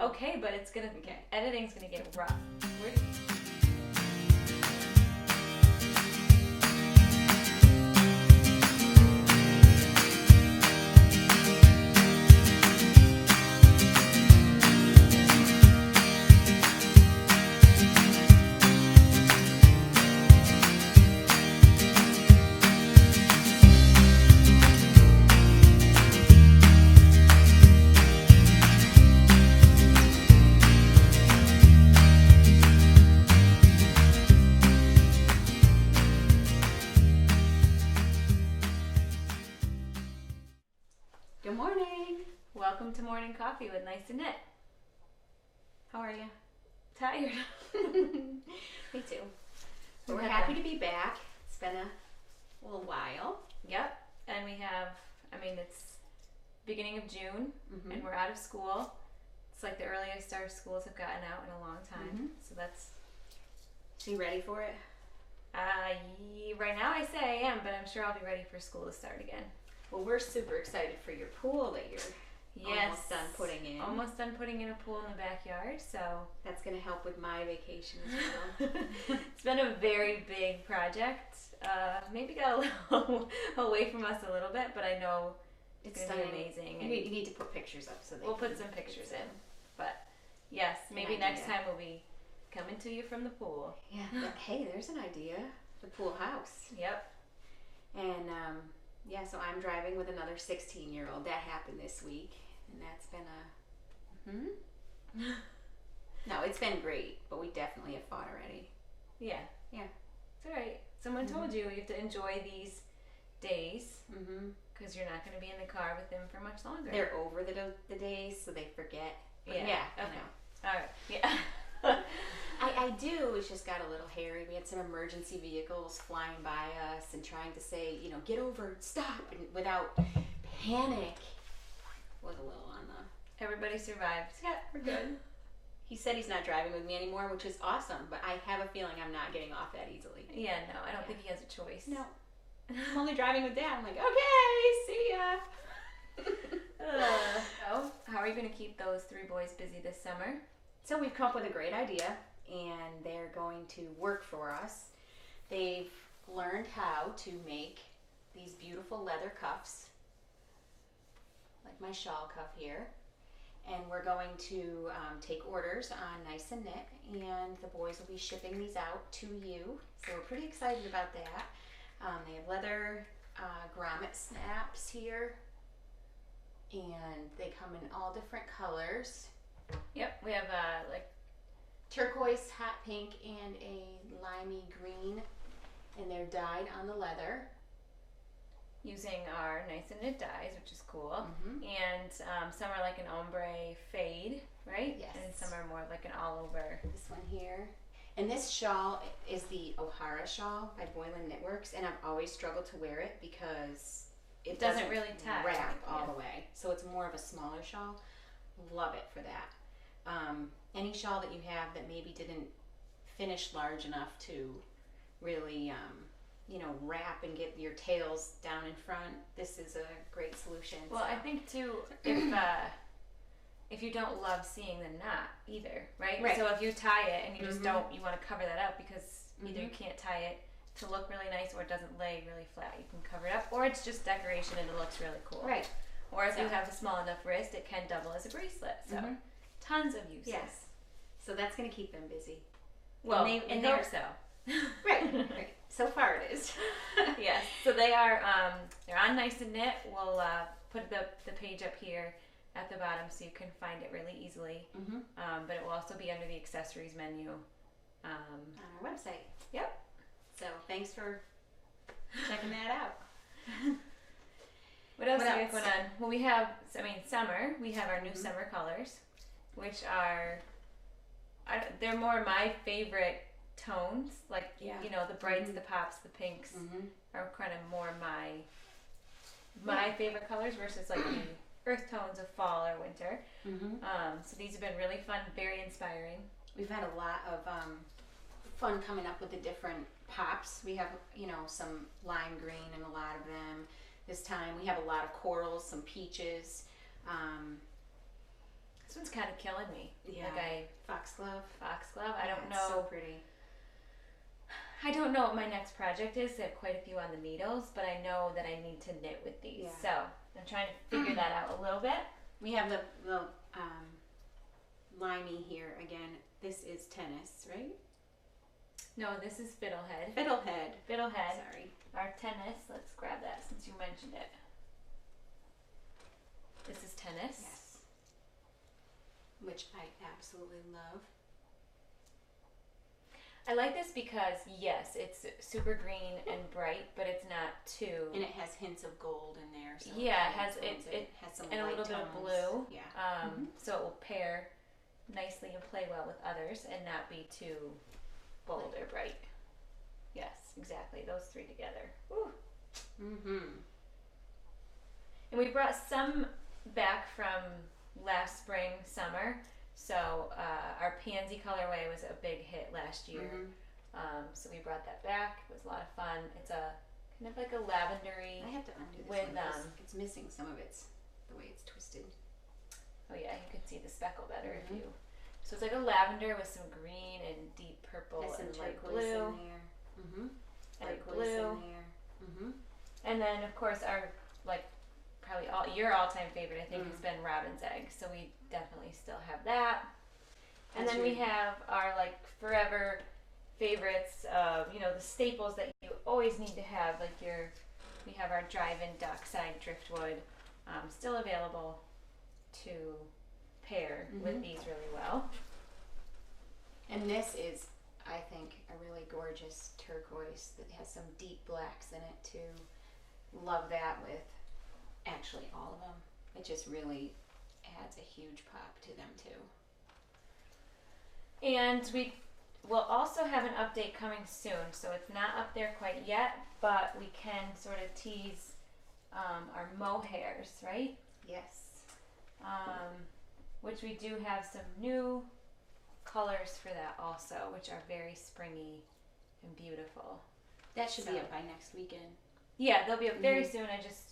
okay, but it's gonna, editing's gonna get rough. Good morning. Welcome to Morning Coffee with Nice and Knit. How are you? Tired. Me too. But we're happy to be back. It's been a little while. Yep. And we have, I mean, it's beginning of June and we're out of school. It's like the earliest our schools have gotten out in a long time. So that's... So you ready for it? Right now I say I am, but I'm sure I'll be ready for school to start again. Well, we're super excited for your pool that you're almost done putting in. Almost done putting in a pool in the backyard, so... That's going to help with my vacation as well. It's been a very big project. Maybe got a little away from us a little bit, but I know it's going to be amazing. You need to put pictures up so we'll put some pictures in. But yes, maybe next time we'll be coming to you from the pool. Yeah. Hey, there's an idea. The pool house. Yep. And yeah, so I'm driving with another 16-year-old. That happened this week, and that's been a No, it's been great, but we definitely have fought already. Yeah. Yeah. It's all right. Someone told you have to enjoy these days because you're not going to be in the car with them for much longer. They're over the days, so they forget. But yeah. I Okay. know. All right. Yeah. I do. It's just got a little hairy. We had some emergency vehicles flying by us and trying to say, you know, get over, stop, and without panic. Was a little on the... Everybody survived. Yeah, we're good. He said he's not driving with me anymore, which is awesome, but I have a feeling I'm not getting off that easily. Yeah, no, I don't think he has a choice. No. I'm only driving with Dad. I'm like, okay, see ya. So, how are you going to keep those three boys busy this summer? So we've come up with a great idea, and they're going to work for us. They've learned how to make these beautiful leather cuffs, like my shawl cuff here. And we're going to take orders on Nice and Knit, and the boys will be shipping these out to you. So we're pretty excited about that. They have leather grommet snaps here, and they come in all different colors. Yep, we have like turquoise, hot pink, and a limey green, and they're dyed on the leather. Using our Nice and Knit dyes, which is cool. And some are like an ombre fade, right? Yes. And some are more like an all over. This one here. And this shawl is the OHRA shawl by BOYLAND KNITWORKS, and I've always struggled to wear it because it doesn't really tie. Wrap all the way. So it's more of a smaller shawl. Love it for that. Any shawl that you have that maybe didn't finish large enough to really you know, wrap and get your tails down in front, this is a great solution. Well, I think too, if you don't love seeing the knot either, right? So if you tie it and you just don't, you want to cover that up because either you can't tie it to look really nice or it doesn't lay really flat. You can cover it up, or it's just decoration and it looks really cool. Right. Or if you have a small enough wrist, it can double as a bracelet. So tons of uses. Yes. So that's going to keep them busy. Well, and they hope so. Right. So far it is. Yes. So they are, they're on Nice and Knit. We'll put the page up here at the bottom so you can find it really easily. But it will also be under the accessories menu. On our website. Yep. So thanks for checking that out. What else do we have going on? Well, we have, summer. We have our new summer colors, which are, they're more my favorite tones. Like, you know, the brights, the pops, the pinks are kind of more my favorite colors versus like the earth tones of fall or winter. So these have been really fun, very inspiring. We've had a lot of fun coming up with the different pops. We have, you know, some lime green and a lot of them. This time we have a lot of corals, some peaches, This one's kind of killing me. Yeah. Like foxglove. Foxglove. I don't know. It's so pretty. I don't know what my next project is. I have quite a few on the needles, but I know that I need to knit with these. Yeah. So I'm trying to figure that out a little bit. We have the limey here again. This is tennis, right? No, this is fiddlehead. Fiddlehead. Fiddlehead. Sorry. Our tennis. Let's grab that since you mentioned it. This is tennis. Yes. Which I absolutely love. I like this because, yes, it's super green and bright, but it's not too... And it has hints of gold in there. So yeah, it has some and a light little tones. bit of blue. Yeah. So it will pair nicely and play well with others and not be too bold or bright. Yes, exactly. Those three together. Woo. Mm-hmm. And we brought some back from last spring, summer. So our pansy colorway was a big hit last year. So we brought that back. It was a lot of fun. It's a kind of like a lavendery. I have to undo this with one. It's missing some of the way it's twisted. Oh yeah, you can see the speckle better if you. So it's like a lavender with some green and deep purple and light blue. In there. And blue. In there. And then of course our probably your all-time favorite, I think, has been Robin's Egg. So we definitely still have that. And then we have our forever favorites of the staples that you always need to have. We have our drive-in dockside driftwood, still available to pair with these really well. And this is, I think, a really gorgeous turquoise that has some deep blacks in it too. Love that with actually all of them. It just really adds a huge pop to them too. And we will also have an update coming soon, so it's not up there quite yet, but we can sort of tease our mohairs, right? Yes. Which we do have some new colors for that also, which are very springy and beautiful. That should be up by next weekend. Yeah, they'll be up very soon.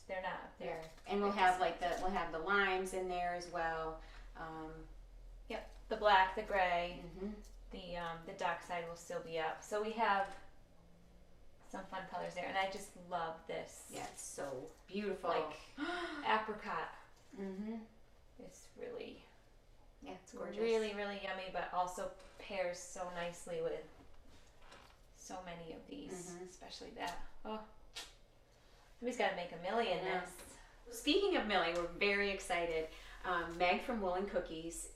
They're not up there. Yeah. And we'll have we'll have the limes in there as well. Yep, the black, the gray, the dockside will still be up. So we have some fun colors there, and I just love this. Yeah, it's so beautiful. Apricot. It's really, it's gorgeous. Really, really yummy, but also pairs so nicely with so many of these, especially that. Oh. Somebody's got to make a MILLE in this. Speaking of MILLE, we're very excited. Meg from Wool and Cookies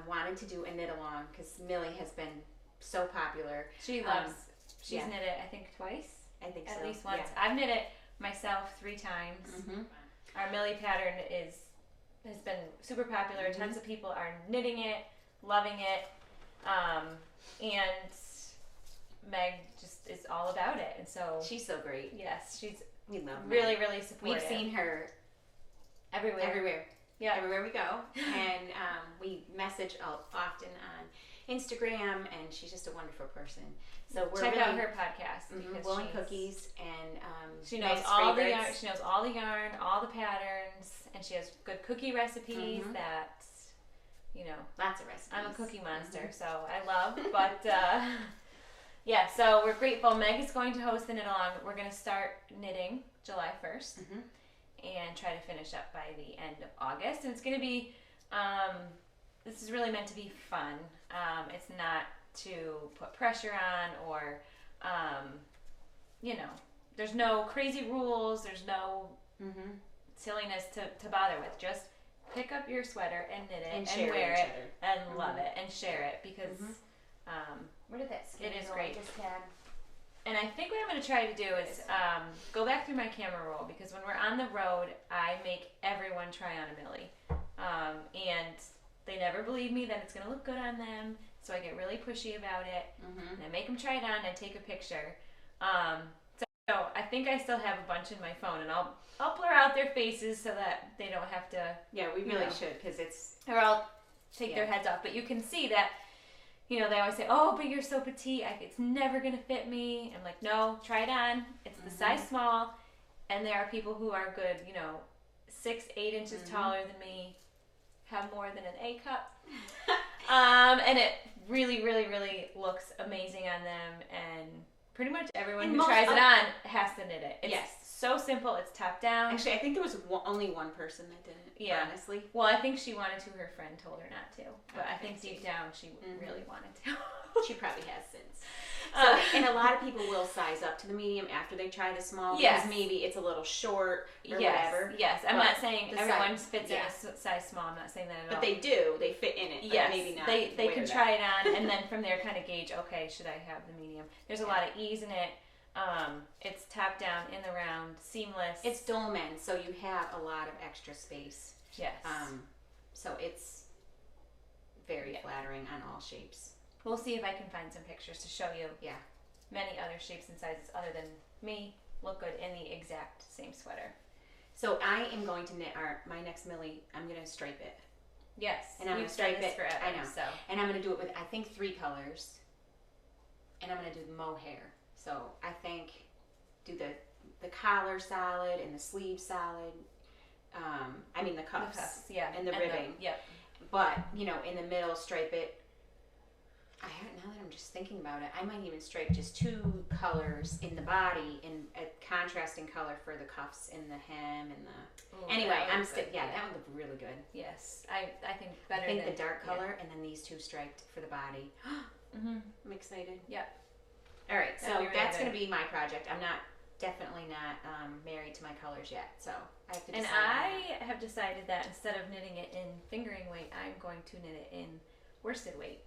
wanted to do a knit along because MILLE has been so popular. She loves. She's knit it, I think, twice. I think at so. least once. Yeah. I've knit it myself 3 times. Our MILLE pattern has been super popular. Tons of people are knitting it, loving it, and Meg just is all about it. And so she's so great. Yes, we love really, Meg. really supportive. We've seen her everywhere. Yeah, everywhere we go, and we message often on Instagram, and she's just a wonderful person. So we're check out her podcast. Wool and Cookies, and she knows all the yarn. She knows all the yarn, all the patterns, and she has good cookie recipes. That lots of recipes. I'm a cookie monster, so I love. But yeah, so we're grateful. Meg is going to host the knit along. We're going to start knitting July 1st. And try to finish up by the end of August. And it's going to be, this is really meant to be fun. It's not to put pressure on or, there's no crazy rules. There's no silliness to bother with. Just pick up your sweater and knit it and wear it and love it and share it because where did that skein it is go? great. I just had... And I think what I'm going to try to do is go back through my camera roll because when we're on the road, I make everyone try on a MILLE. And they never believe me that it's going to look good on them, so I get really pushy about it. And I make them try it on and take a picture. So I think I still have a bunch in my phone, and I'll blur out their faces so that they don't have to... Yeah, we really should because it's... Or I'll take their heads off. But you can see that... they always say, oh, but you're so petite. It's never going to fit me. I'm like, no, try it on. It's the size small. And there are people who are good, 6, 8 inches taller than me. have more than an A cup. And it really, really, really looks amazing on them, and pretty much everyone who tries it on has to knit it. It's so simple. It's top down. Actually, I think there was only one person that didn't, honestly. Well, I think she wanted to. Her friend told her not to. But I think deep down she really wanted to. She probably has since. So, and a lot of people will size up to the medium after they try the small because maybe it's a little short or whatever. Yes, I'm not saying everyone fits in a size small. I'm not saying that at all. But they do. They fit in it. Yes, maybe not. They can try it on, and then from there kind of gauge, okay, should I have the medium? There's a lot of ease in it. It's top down, in the round, seamless. It's dolman, so you have a lot of extra space. Yes. So it's very flattering on all shapes. We'll see if I can find some pictures to show you. Yeah. Many other shapes and sizes other than me look good in the exact same sweater. So I am going to knit my next Millie. I'm going to stripe it. Yes. And I'm going to stripe it forever. I know. So. And I'm going to do it with, I think, 3 colors. And I'm going to do the mohair. So I think do the collar solid and the sleeve solid. I mean the cuffs. And the ribbing. But, you know, in the middle, stripe it. Now that I'm just thinking about it, I might even stripe just 2 colors in the body and a contrasting color for the cuffs and the hem and the. Ooh, anyway, that would look really good. Yes, I think better. I think the dark color and then these 2 striped for the body. I'm excited. Yep. All right, so really that's going to be my project. I'm definitely not married to my colors yet, so I have to decide. And I have decided that instead of knitting it in fingering weight, I'm going to knit it in worsted weight.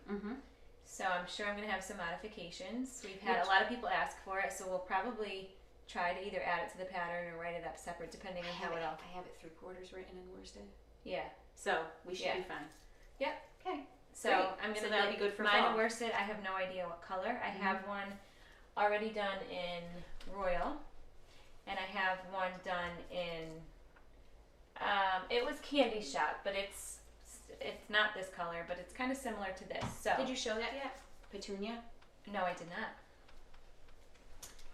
So I'm sure I'm going to have some modifications. We've had a lot of people ask for it, so we'll probably try to either add it to the pattern or write it up separate, depending on how it all. I have it 3/4 written in worsted. Yeah. So we should be fine. Yep. Okay. So I'm going to that'll be good for mine fall. in worsted. I have no idea what color. I have one already done in royal, and I have one done in. It was Candy Shop, but it's not this color, but it's kind of similar to this. So did you show that yet? Petunia? No, I did not.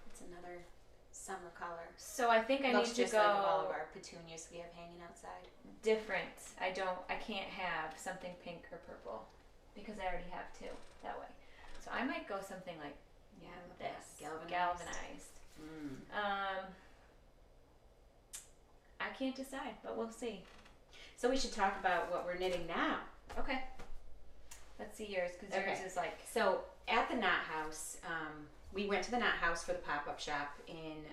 It's another summer color. So I think I need to just go like all of our petunias we have hanging outside. Different. I can't have something pink or purple because I already have 2 that way. So I might go something like this, galvanized. I can't decide, but we'll see. So we should talk about what we're knitting now. Okay. Let's see yours, because yours is like... So at the Knot House, we went to the Knot House for the pop-up shop in...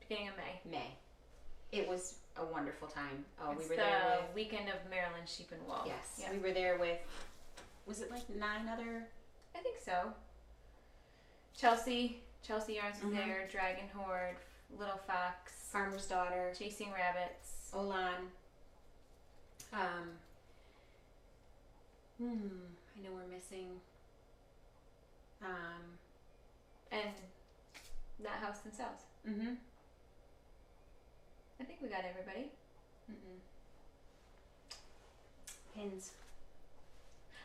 beginning of May. It was a wonderful time. We were there with... weekend of Maryland Sheep and Wool. Yes. Yep. We were there with... Was it like 9 other... I think so. Chelsea Yarns was there, Dragon Horde, Little Fox, Farmer's Daughter, Chasing Rabbits, Olan. I know we're missing. And Knot House themselves. I think we got everybody. Pins.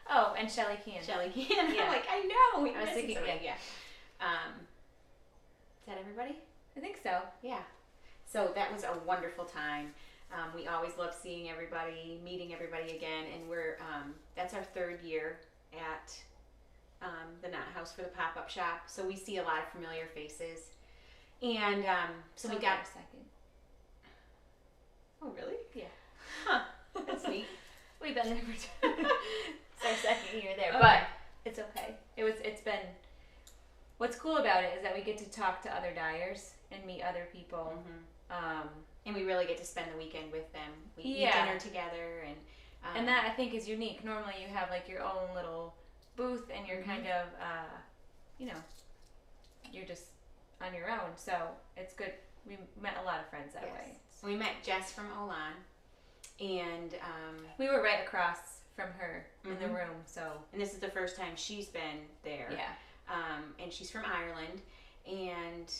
Oh, and Shelly Can. Shelly Can. Yeah. I'm like, I know. I was thinking, yeah. Is that everybody? I think so. Yeah. So that was a wonderful time. We always love seeing everybody, meeting everybody again, and we're that's our 3rd year at the Knot House for the pop-up shop. So we see a lot of familiar faces, and so we got a second. Oh, really? Yeah. Huh. That's neat. We've been there for it's our 2nd year there, okay. But it's okay. It's been. What's cool about it is that we get to talk to other dyers and meet other people. And we really get to spend the weekend with them. We eat dinner together, and that I think is unique. Normally, you have like your own little booth, and you're kind of, you're just on your own. So it's good. We met a lot of friends that way. So we met Jess from Olan, and we were right across from her in the room. So and this is the first time she's been there. Yeah. And she's from Ireland, and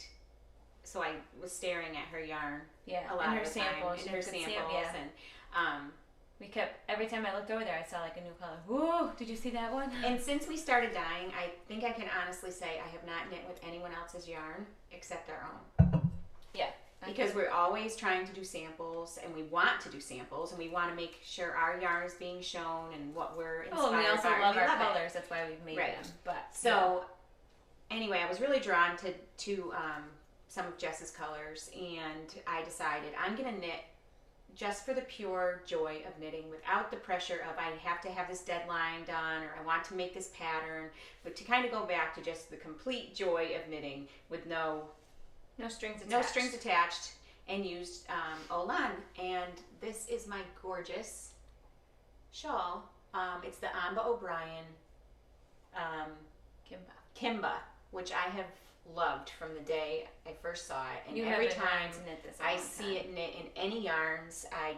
so I was staring at her yarn. Yeah, a lot and her of the samples. time, and her samples, and we kept every time I looked over there, I saw like a new color. Whoa! Did you see that one? And since we started dyeing, I think I can honestly say I have not knit with anyone else's yarn except our own. Yeah. because we're always trying to do samples, and we want to do samples, and we want to make sure our yarn is being shown and what we're inspired by. We also love our colors. That's why we've made them. But so anyway, I was really drawn to some of Jess's colors, and I decided I'm going to knit just for the pure joy of knitting, without the pressure of I have to have this deadline done, or I want to make this pattern, but to kind of go back to just the complete joy of knitting with no strings attached, and used Oland. And this is my gorgeous shawl. It's the AMBAH O'Brien KIMBA, which I have loved from the day I first saw it, and every time I see it knit in any yarns, I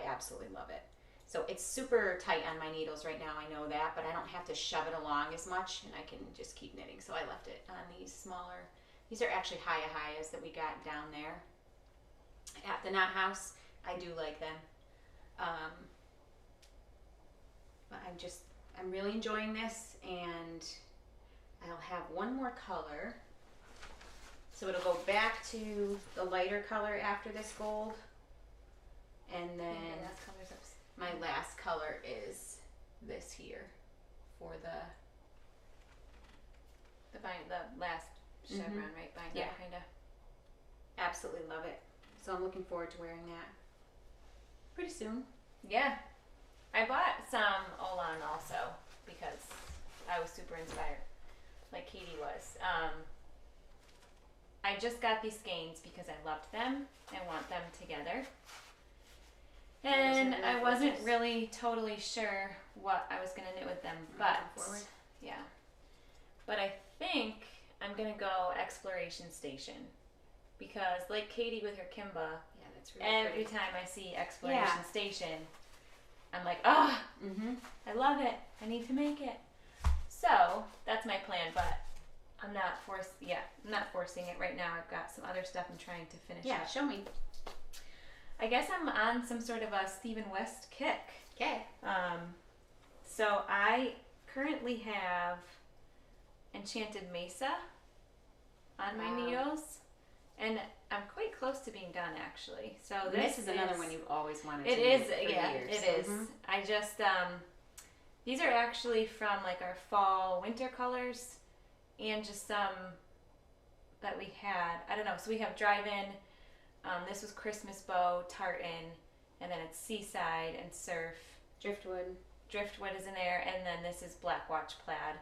absolutely love it. So it's super tight on my needles right now, I know that, but I don't have to shove it along as much, and I can just keep knitting. So I left it on these smaller, these are actually Hayas that we got down there at the Knot House. I do like them. But I'm really enjoying this, and I'll have one more color. So it'll go back to the lighter color after this gold. And then my last color is this here for the last chevron, right? Binder, kind of. Absolutely love it. So I'm looking forward to wearing that pretty soon. Yeah. I bought some Oland also because I was super inspired, like Katie was. I just got these skeins because I loved them and want them together. And I wasn't really totally sure what I was going to knit with them, but yeah. But I think I'm going to go Exploration Station because, like Katie with her KIMBA, that's really every time I see Exploration Station, I'm like, I love it. I need to make it. So that's my plan, but I'm not forcing it right now. I've got some other stuff I'm trying to finish up. Yeah, show me. I guess I'm on some sort of a Stephen West kick. Okay. So I currently have Enchanted MESA on my needles, and I'm quite close to being done actually. So this is another one you've always wanted to knit for years. It is. Mm-hmm. I just these are actually from like our fall winter colors, and just some that we had. I don't know. So we have Drive-In. This was Christmas Bow, Tartan, and then it's Seaside and Surf. Driftwood is in there, and then this is Black Watch Plaid.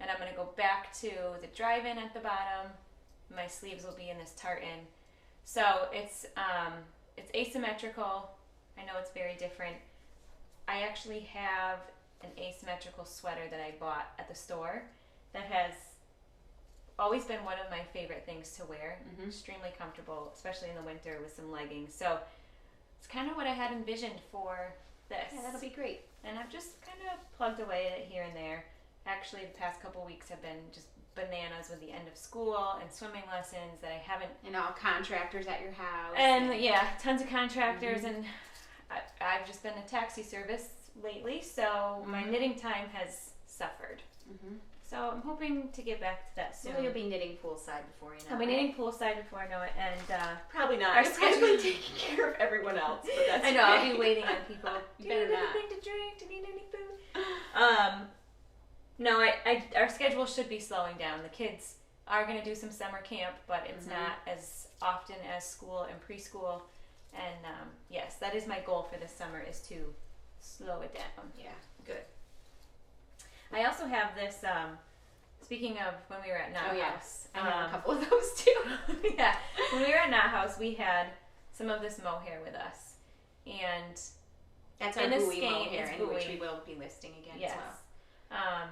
And I'm going to go back to the Drive-In at the bottom. My sleeves will be in this tartan. So it's asymmetrical. I know it's very different. I actually have an asymmetrical sweater that I bought at the store that has always been one of my favorite things to wear. Extremely comfortable, especially in the winter with some leggings. So it's kind of what I had envisioned for this. Yeah, that'll be great. And I've just kind of plugged away at it here and there. Actually, the past couple weeks have been just bananas with the end of school and swimming lessons that I haven't. And all contractors at your house. And yeah, tons of contractors, and I've just been a taxi service lately, so my knitting time has suffered. So I'm hoping to get back to that soon. Well, you'll be knitting poolside before you know it. I'll be knitting poolside before I know it, and probably not. You're probably taking care of everyone else, but that's I know. okay. I'll be waiting on people. Do you need anything to drink? Do you need any food? No, our schedule should be slowing down. The kids are going to do some summer camp, but it's not as often as school and preschool. And yes, that is my goal for this summer, is to slow it down. Yeah, good. I also have this, speaking of when we were at Knot House. I have a couple of those too. Yeah, when we were at Knot House, we had some of this mohair with us. And that's our buoy mohair, which we will be listing again as well.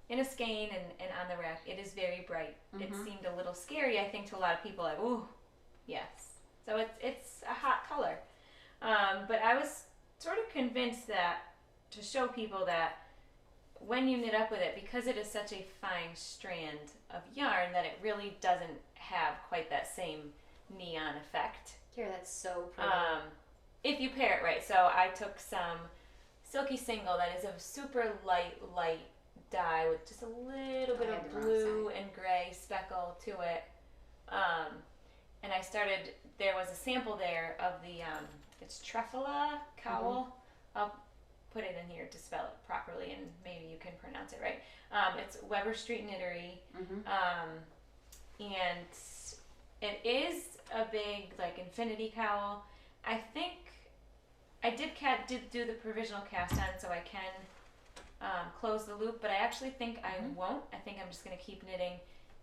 In a skein and on the rack, it is very bright. It seemed a little scary, I think, to a lot of people. Like, ooh, yes. So it's a hot color. But I was sort of convinced that, to show people that when you knit up with it, because it is such a fine strand of yarn, that it really doesn't have quite that same neon effect. Here, that's so pretty. If you pair it right. So I took some Silky Single that is a super light dye with just a little bit of blue and gray speckle to it. and I started, there was a sample there of the, it's TRUFFULA COWL. I'll put it in here to spell it properly, and maybe you can pronounce it right. It's Weber Street Knittery, and it is a big, like, infinity cowl. I think I did do the provisional cast on, so I can close the loop, but I actually think I won't. I think I'm just going to keep knitting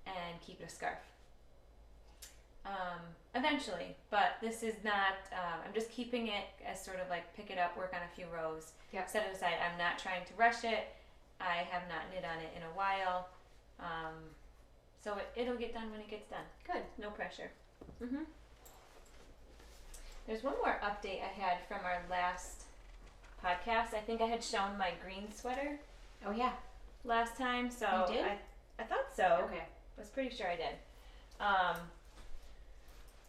and keep it a scarf. Eventually, but this is not, I'm just keeping it as sort of like pick it up, work on a few rows, set it aside. I'm not trying to rush it. I have not knit on it in a while. So it'll get done when it gets done. Good, no pressure. There's one more update I had from our last podcast. I think I had shown my green sweater. Oh yeah. Last time, so you did? I thought so. Okay. I was pretty sure I did.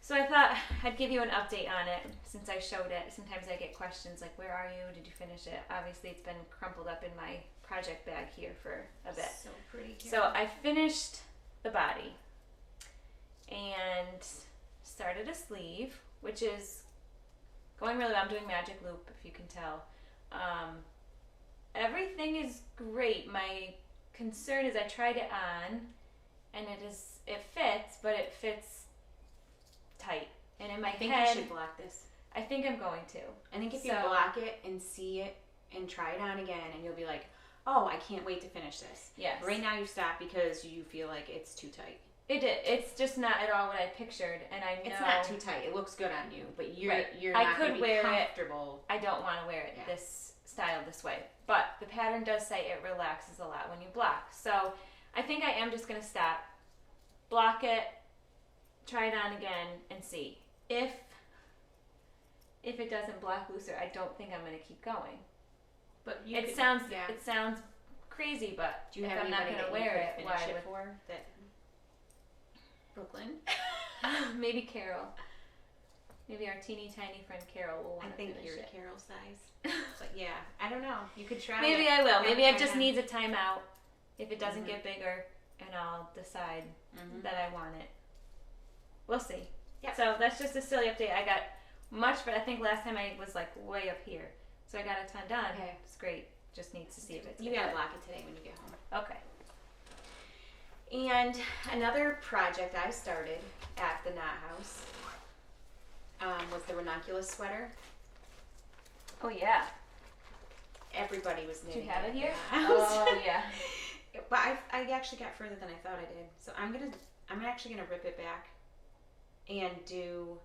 So I thought I'd give you an update on it since I showed it. Sometimes I get questions like, where are you? Did you finish it? Obviously, it's been crumpled up in my project bag here for a bit. So pretty. So I finished the body and started a sleeve, which is going really well. I'm doing magic loop, if you can tell. Everything is great. My concern is I tried it on, and it fits, but it fits tight. And in my head, I think you should block this. I think I'm going to. I think if you block it and see it and try it on again, and you'll be like, oh, I can't wait to finish this. Yes. Right now you stop because you feel like it's too tight. It's just not at all what I pictured, and I know it's not too tight. It looks good on you, but you're not going to be comfortable. I don't want to wear it this style this way, but the pattern does say it relaxes a lot when you block. So I think I am just going to stop, block it, try it on again, and see if it doesn't block looser. I don't think I'm going to keep going. But it sounds crazy, but do you if have I'm not going to wear it, why would for that? Brooklyn? Maybe Carol. Maybe our teeny tiny friend Carol will want to finish it. I think you're Carol size. But yeah, I don't know. You could try. Maybe I will. Maybe it just needs a timeout if it doesn't get bigger, and I'll decide that I want it. We'll see. Yeah. So that's just a silly update. I got much, but I think last time I was like way up here. So I got a ton done. Okay. It's great. Just needs to see if it's You gotta block it today when you get home. Okay. And another project I started at the Knot House was the ranunculus sweater. Oh yeah. Everybody was knitting. Do you have it here? Oh yeah. But I actually got further than I thought I did. So I'm actually gonna rip it back and do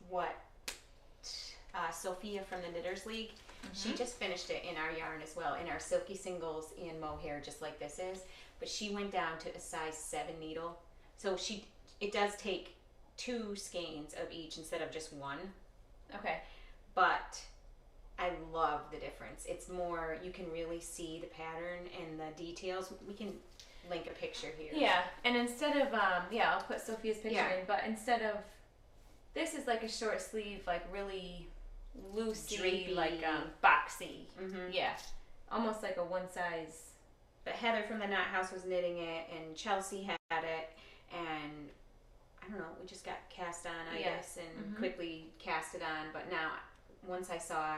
what Sophia from the Knitters League, she just finished it in our yarn as well, in our silky singles in mohair, just like this is, but she went down to a size 7 needle. So it does take 2 skeins of each instead of just 1. Okay. But I love the difference. It's more, you can really see the pattern and the details. We can link a picture here. Yeah, and instead of, I'll put Sophia's picture in, but instead of, this is like a short sleeve, like really loosey, drapey, like boxy. Yeah, almost like a one size. But Heather from the Knot House was knitting it, and Chelsea had it, and I don't know, we just got cast on, I guess, and quickly cast it on. But now, once I saw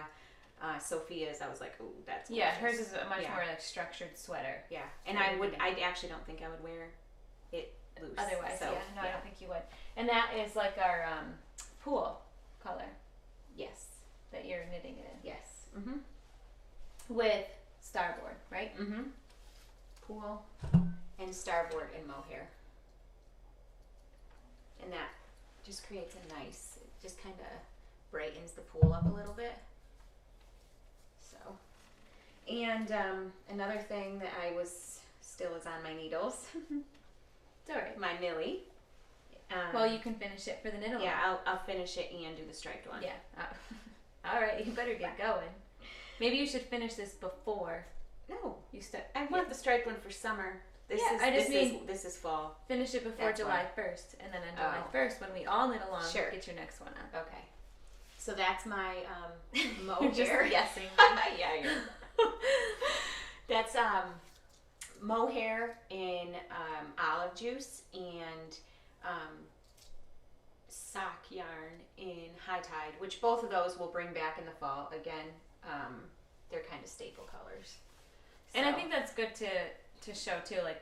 Sophia's, I was like, oh, that's gorgeous. Yeah, hers is a much more like structured sweater. Yeah, and I actually don't think I would wear it loose. Otherwise, so, I don't think you would. And that is like our pool color. Yes. That you're knitting it in. Yes. With starboard, right? Pool and starboard and mohair. And that just creates a nice, it just kind of brightens the pool up a little bit. So, and another thing that I still is on my needles. It's alright. My MILLE. Well, you can finish it for the knit along. Yeah, I'll finish it and do the striped one. Yeah. Alright, you better get going. Maybe you should finish this before. No. You start. I want the striped one for summer. This is fall. Finish it before July 1st, and then on July 1st, when we all knit along, get your next one on. Okay. So that's my mohair. You're just guessing. Yeah, that's mohair in olive juice and sock yarn in High Tide, which both of those we'll bring back in the fall. Again, they're kind of staple colors. So. And I think that's good to show too. Like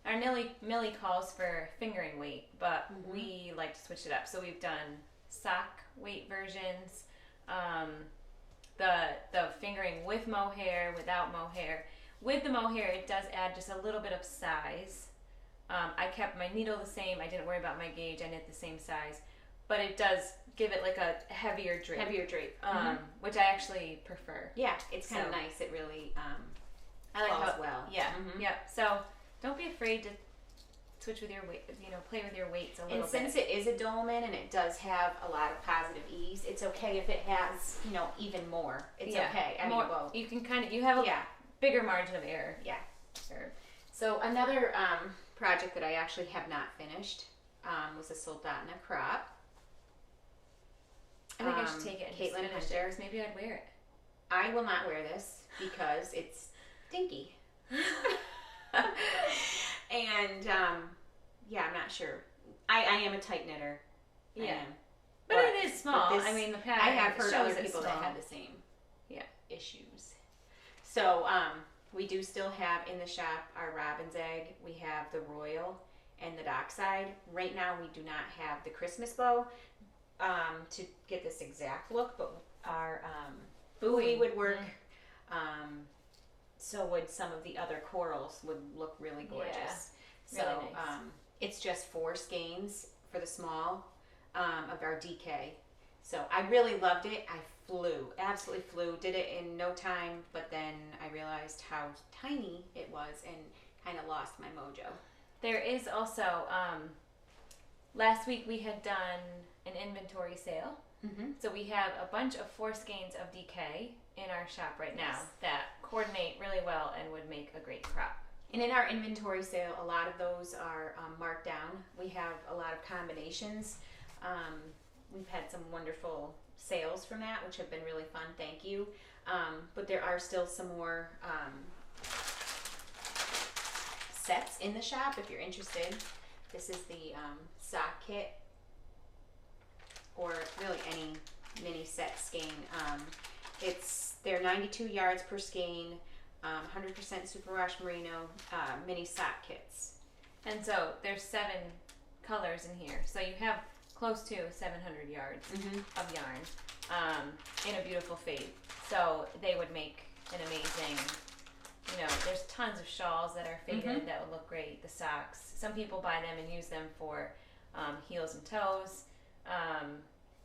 our Millie calls for fingering weight, but we like to switch it up. So we've done sock weight versions, the fingering with mohair, without mohair. With the mohair, it does add just a little bit of size. I kept my needle the same. I didn't worry about my gauge. I knit the same size, but it does give it like a heavier drape. Which I actually prefer. Yeah, it's kind of nice. It really I like falls how well. Yeah, yeah. So don't be afraid to switch with your weight. Play with your weights a little bit. And since it is a dolman and it does have a lot of positive ease, it's okay if it has even more. It's okay. I mean, well, you can you have a bigger margin of error. Yeah. Sure. So another project that I actually have not finished was a Soldotna crop. I think I should take it and Caitlin finish it, 'cause maybe I'd wear it. I will not wear this because it's dinky. And I'm not sure. I am a tight knitter. Yeah. I am. But it is small. I mean, the pattern. I have heard shows other people that small. have the same issues. So we do still have in the shop our robin's egg. We have the royal and the dockside. Right now we do not have the Christmas bow to get this exact look, but our buoy would work. So would some of the other corals would look really gorgeous. Yeah, So really nice. it's just 4 skeins for the small of our DK. So I really loved it. I absolutely flew, did it in no time, but then I realized how tiny it was and kind of lost my mojo. There is also, last week we had done an inventory sale. So we have a bunch of 4 skeins of DK in our shop right now that coordinate really well and would make a great crop. And in our inventory sale, a lot of those are marked down. We have a lot of combinations. We've had some wonderful sales from that, which have been really fun. Thank you. But there are still some more sets in the shop if you're interested. This is the sock kit, or really any mini set skein. They're 92 yards per skein, 100% superwash merino mini sock kits. And so there's 7 colors in here. So you have close to 700 yards of yarn in a beautiful fade. So they would make an amazing, there's tons of shawls that are faded that would look great. The socks. Some people buy them and use them for heels and toes.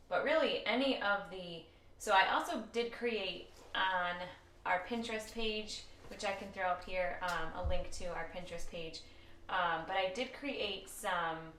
But really any of so I also did create on our Pinterest page, which I can throw up here, a link to our Pinterest page. But I did create some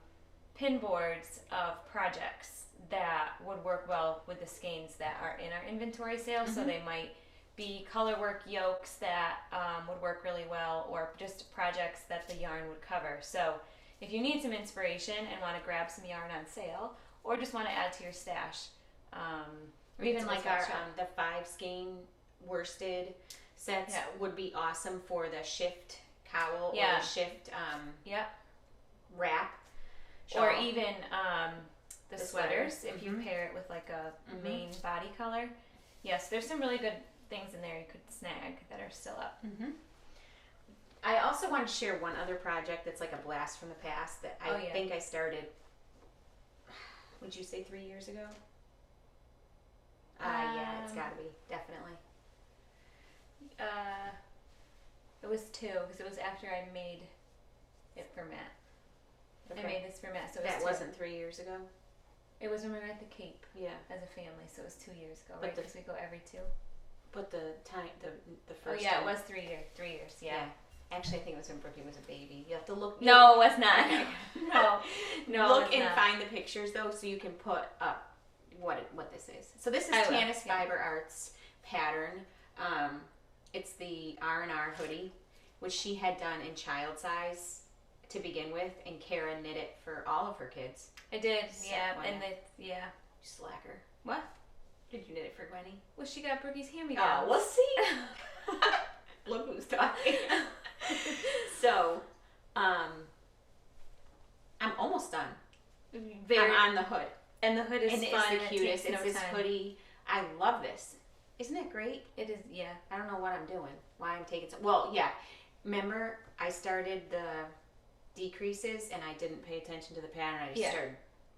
pin boards of projects that would work well with the skeins that are in our inventory sale. So they might be color work yokes that would work really well, or just projects that the yarn would cover. So if you need some inspiration and want to grab some yarn on sale, or just want to add to your stash, or even like our the 5 skein worsted sets would be awesome for the shift cowl or the shift wrap. Or even the sweaters, if you pair it with like a main body color. Yes, there's some really good things in there you could snag that are still up. I also want to share one other project that's like a blast from the past that I think I started, would you say 3 years ago? Yeah, it's got to be, definitely. It was 2, because it was after I made it for Matt. Okay. I made this for Matt, so it was that 2. wasn't 3 years ago? It was when we were at the Cape. Yeah. As a family, so it was 2 years ago, But right? Because we go every 2. But the first it time. was 3 years. 3 years, yeah. Actually, I think it was when Brookie was a baby. You have to look. No, it was not. No, Look and find the pictures though, so you can put up what this is. So this is TANIS Fiber Arts pattern. It's the R&R hoodie, which she had done in child size to begin with, and Kara knit it for all of her kids. I did, So, yeah, Slacker. What? Did you knit it for Gwenny? Well, she got Brookie's hand-me-downs. Oh, we'll see. Look who's talking. So, I'm almost done. Very I'm on the hood. And the hood is and fun. It's the cutest. It's this time. hoodie. I love this. Isn't it great? It is, yeah. I don't know what I'm doing. Why I'm taking so. Well, yeah. Remember, I started the decreases and I didn't pay attention to the pattern. I just started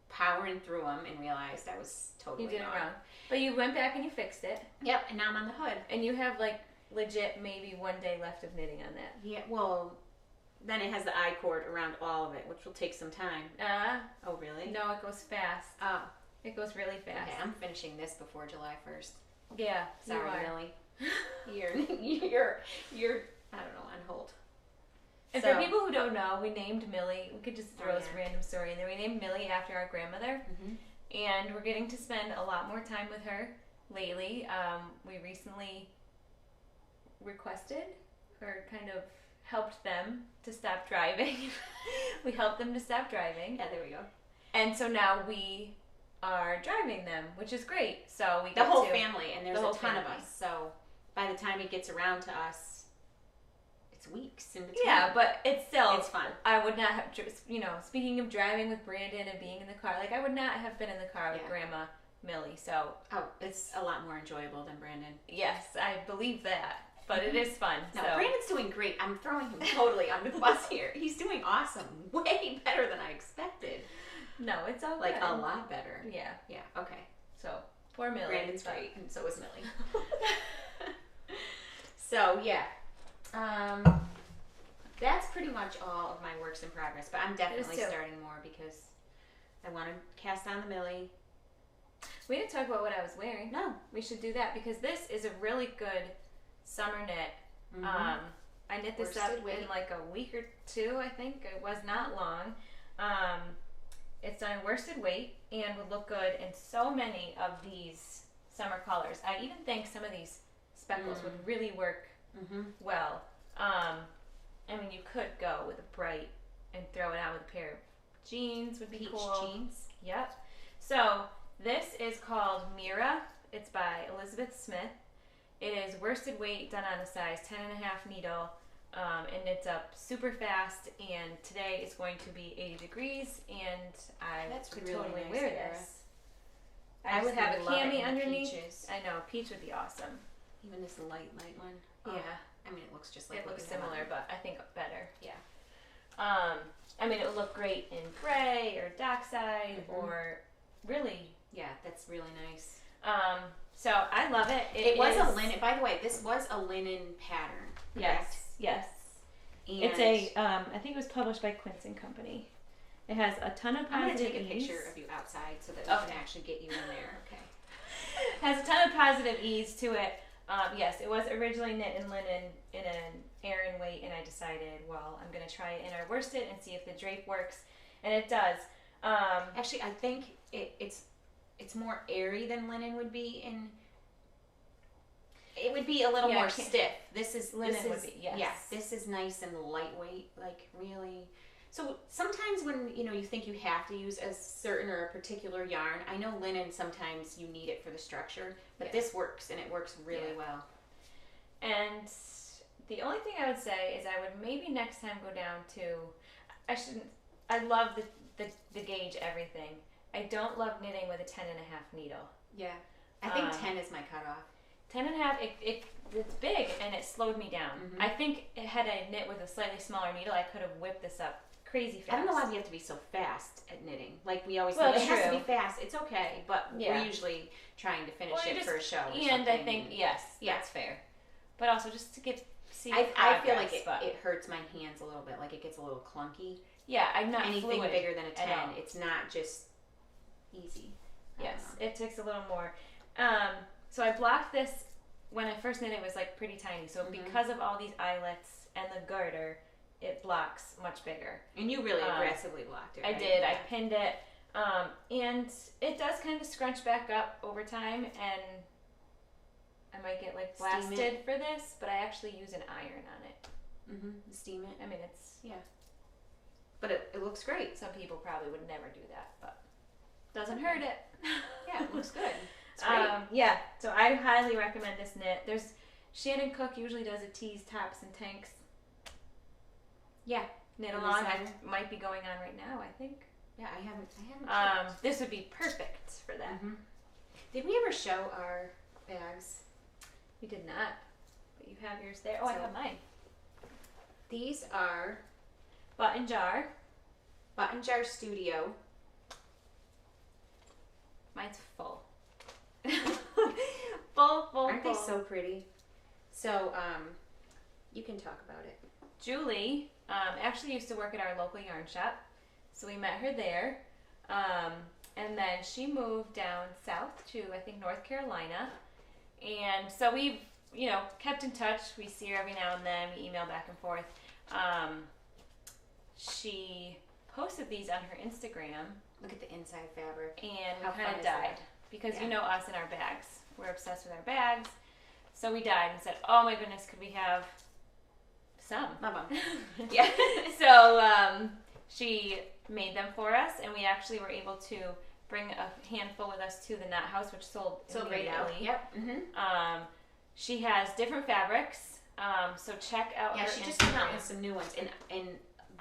powering through them and realized I was totally You did it wrong. But you went back and you fixed it. Yep, and now I'm on the hood. And you have like legit maybe 1 day left of knitting on that. Yeah, well, then it has the I-cord around all of it, which will take some time. Oh, really? No, it goes fast. Oh. It goes really fast. Okay, I'm finishing this before July 1st. Yeah, sorry, Millie. You're, I don't know, on hold. And for people who don't know, we named Millie, we could just throw this random story in there. We named Millie after our grandmother. And we're getting to spend a lot more time with her lately. We recently requested or kind of helped them to stop driving. We helped them to stop driving. Yeah, there we go. And so now we are driving them, which is great. So we the whole family, and there's a ton of us. So by the time it gets around to us, it's weeks in between. Yeah, but it's fun. I would not have, speaking of driving with Brandon and being in the car, like I would not have been in the car with Grandma Millie. So it's a lot more enjoyable than Brandon. Yes, I believe that. But it is fun. No, Brandon's doing great. I'm throwing him totally on the bus here. He's doing awesome. Way better than I expected. No, it's all like good. A lot better. Yeah. Yeah, okay. So, poor Millie. Brandon's great, and so is Millie. So, yeah. That's pretty much all of my works in progress, but I'm definitely starting more because I want to cast on the Millie. We didn't talk about what I was wearing. No. We should do that because this is a really good summer knit. I knit this up in like a week or two, I think. It was not long. It's done in worsted weight and would look good in so many of these summer colors. I even think some of these speckles would really work well. I mean, you could go with a bright and throw it out with a pair of jeans would be Peach cool. jeans. Yep. So this is called Mira. It's by Elizabeth Smith. It is worsted weight done on a size 10.5 needle. It knits up super fast, and today it's going to be 80 degrees, and I could really totally nice, wear Sarah. this. I would have a cami underneath. Peaches. I know, peach would be awesome. Even this light one. Yeah. I mean, it looks just like it looks similar, but I think better. Yeah. I mean, it would look great in gray or dockside or really. Yeah, that's really nice. So I love it. It was a linen. By the way, this was a linen pattern. Correct? Yes. And it's a. I think it was published by Quince and Company. It has a ton of positive I'm going to take a ease. picture of you outside so that we can actually get you in there. Okay. Has a ton of positive ease to it. Yes, it was originally knit in linen in an Aran weight, and I decided, well, I'm going to try it in our worsted and see if the drape works, and it does. Actually, I think it's more airy than linen would be in. It would be a little more stiff. This is linen would be. Yes. Yeah, this is nice and lightweight, like really. So sometimes when you think you have to use a certain or a particular yarn, I know linen sometimes you need it for the structure, but this works and it works really well. And the only thing I would say is I would maybe next time go down to. I love the gauge everything. I don't love knitting with a 10.5 needle. Yeah, I think 10 is my cutoff. 10.5, it's big and it slowed me down. I think had I knit with a slightly smaller needle, I could have whipped this up crazy fast. I don't know why we have to be so fast at knitting. Like we always say, it has to be fast. It's okay, but we're usually trying to finish it for a show or something. And I think, that's fair. But also just to see I feel like it hurts my hands a little bit. Like it gets a little clunky. Yeah, I'm not anything fluid bigger than a 10. It's not just easy. Yes, it takes a little more. So I blocked this when I first knit. It was like pretty tiny. So because of all these eyelets and the garter, it blocks much bigger. And you really aggressively blocked it. Right? I did. I pinned it, and it does kind of scrunch back up over time. And I might get like blasted for this, but I actually use an iron on it. Steam it. I mean, it's but it looks great. Some people probably would never do that, but doesn't hurt it. Yeah, it looks good. It's great. Yeah, so I highly recommend this knit. There's Shannon Cook usually does a tees, tops, and tanks. Yeah, knit along. I might be going on right now. I think Yeah, I haven't. This would be perfect for that. Mm-hmm. Did we ever show our bags? We did not, but you have yours there. Oh, I have mine. These are Button Jar Studio. Mine's full. full. Aren't they so pretty? So, you can talk about it. Julie actually used to work at our local yarn shop, so we met her there. And then she moved down south to, I think, North Carolina. And so we've, kept in touch. We see her every now and then. We email back and forth. She posted these on her Instagram. Look at the inside fabric. And we kind of died. Because you know us and our bags. We're obsessed with our bags. So we died and said, oh my goodness, could we have some? Love them. Yeah. So she made them for us, and we actually were able to bring a handful with us to the Knot House, which sold right now. Yep. Mm-hmm. She has different fabrics, so check out her Yeah, she just Instagram. came out with some new ones in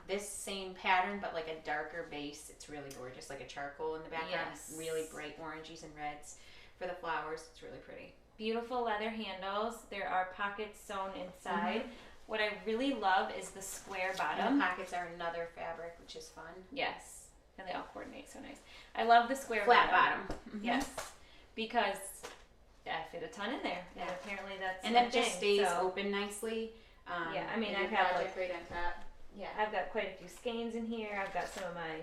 this same pattern, but like a darker base. It's really gorgeous, like a charcoal in the background. Yes. Really bright oranges and reds for the flowers. It's really pretty. Beautiful leather handles. There are pockets sewn inside. Mm-hmm. What I really love is the square bottom. And the pockets are another fabric, which is fun. Yes, and they all coordinate so nice. I love the square flat bottom. Mm-hmm. Yes, because I fit a ton in there, and apparently that's and that just stays open nicely. Yeah, I mean, I've got right on top. Yeah, I've got quite a few skeins in here. I've got some of my,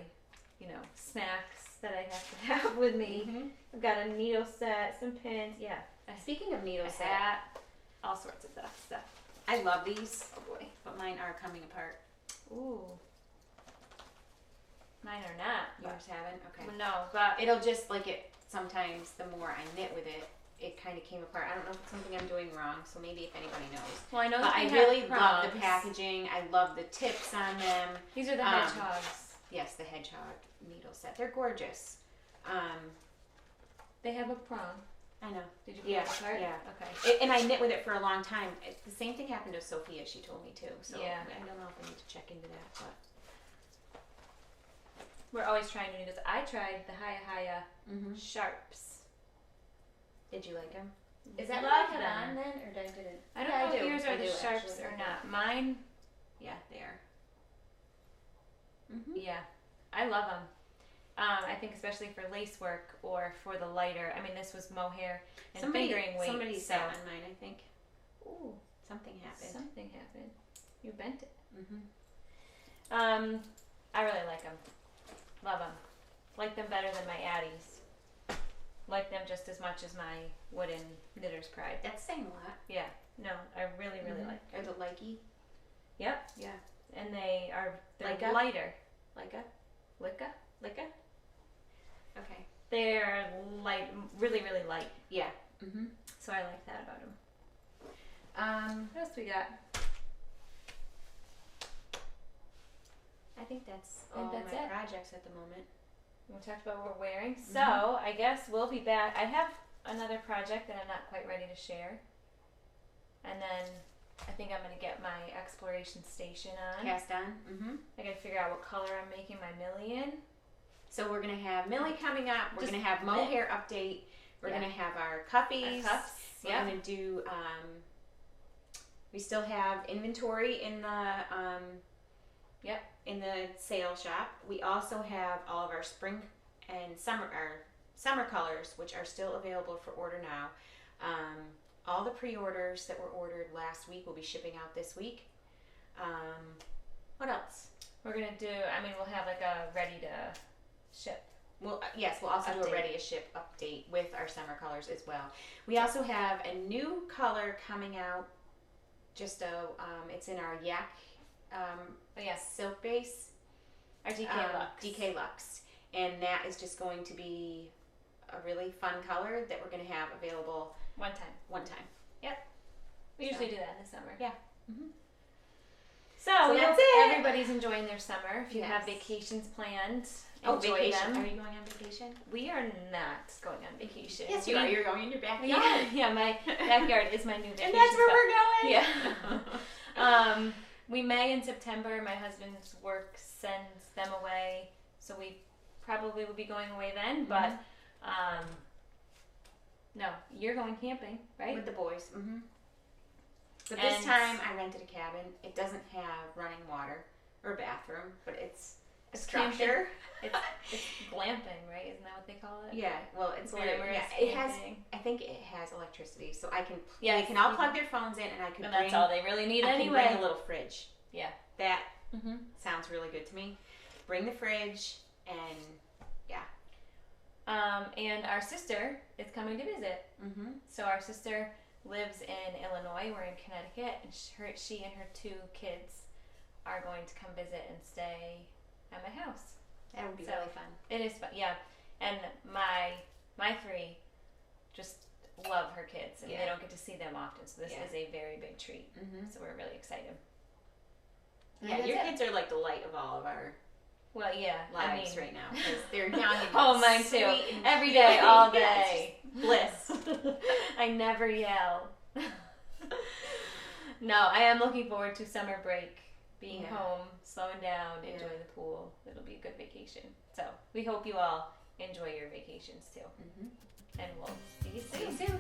snacks that I have to have with me. Mm-hmm. I've got a needle set, some pins. Yeah. Speaking of needle set, hat, all sorts of stuff. I love these. Oh boy, but mine are coming apart. Ooh. Mine are not. Yours haven't? Okay. No, but it'll just like it. Sometimes the more I knit with it, it kind of came apart. I don't know if it's something I'm doing wrong, so maybe if anybody knows. Well, I know. But I really love the packaging. I love the tips on them. These are the hedgehogs. Yes, the hedgehog needle set. They're gorgeous. They have a prong. I know. Did you pull it apart? Yeah. Okay. And I knit with it for a long time. The same thing happened to Sophia. She told me too. So yeah. I don't know if I need to check into that, but we're always trying new needles. I tried the Haya Sharps. Did you like them? Is that what I had on then, or did I didn't? I don't know if yours are the Sharps or not. Mine. Yeah, they are. Mm-hmm. Yeah, I love them. I think especially for lace work or for the lighter. I mean, this was mohair and fingering weight. Somebody sat on mine, I think. Ooh, something happened. Something happened. You bent it. Mm-hmm. I really like them. Love them. Like them better than my Addies. Like them just as much as my wooden Knitter's Pride. That's saying a lot. Yeah. No, I really like them. Are the likey? Yep. Yeah. And they're Leica? lighter. Leica? Okay. They're light, really light. Yeah. Mm-hmm. So I like that about them. What else we got? I think that's all my projects at the moment. We talked about what we're wearing. So I guess we'll be back. I have another project that I'm not quite ready to share. And then I think I'm going to get my exploration station on. Cast on. Mm-hmm. I got to figure out what color I'm making my MILLE in. So we're going to have MILLE coming up. We're going to have mohair update. We're going to have our cuffies. We're going to do, we still have inventory in the, in the sale shop. We also have all of our spring and summer colors, which are still available for order now. All the pre-orders that were ordered last week will be shipping out this week. What else? We're going to do, we'll have like a ready to ship. Well, yes, we'll also do a ready to ship update with our summer colors as well. We also have a new color coming out. Just it's in our yak silk base. Our DK Luxe. DK Luxe. And that is just going to be a really fun color that we're going to have available one time. Yep. We usually do that in the summer. Yeah. Mm-hmm. So that's it. Everybody's enjoying their summer. If you have vacations planned, enjoy vacation. them. Are you going on vacation? We are not going on vacation. Yes, you are. You're going in your backyard. Yeah, my backyard is my new vacation. And that's where we're going. Yeah. We may in September. My husband's work sends them away, so we probably will be going away then, but no, you're going camping, right? With the boys. But this time I rented a cabin. It doesn't have running water or bathroom, but it's a structure. It's glamping, right? Isn't that what they call it? Yeah, well, it's glamorous. Yeah, it has. I think it has electricity, so I can. Yes, they can all plug their phones in, and I can. And that's all they really need anyway. I can bring a little fridge. Yeah, that sounds really good to me. Bring the fridge, and yeah. And our sister is coming to visit. So our sister lives in Illinois. We're in Connecticut, and she and her 2 kids are going to come visit and stay at my house. That would be really fun. It is fun, yeah. And my 3 just love her kids, and they don't get to see them often. So this is a very big treat. So we're really excited. Yeah, your kids are like the light of all of our lives right now, because they're young and mine sweet too. and Every day, all day. Bliss. I never yell. No, I am looking forward to summer break. Being home, slowing down, enjoying the pool. It'll be a good vacation. So we hope you all enjoy your vacations too. And we'll see you soon.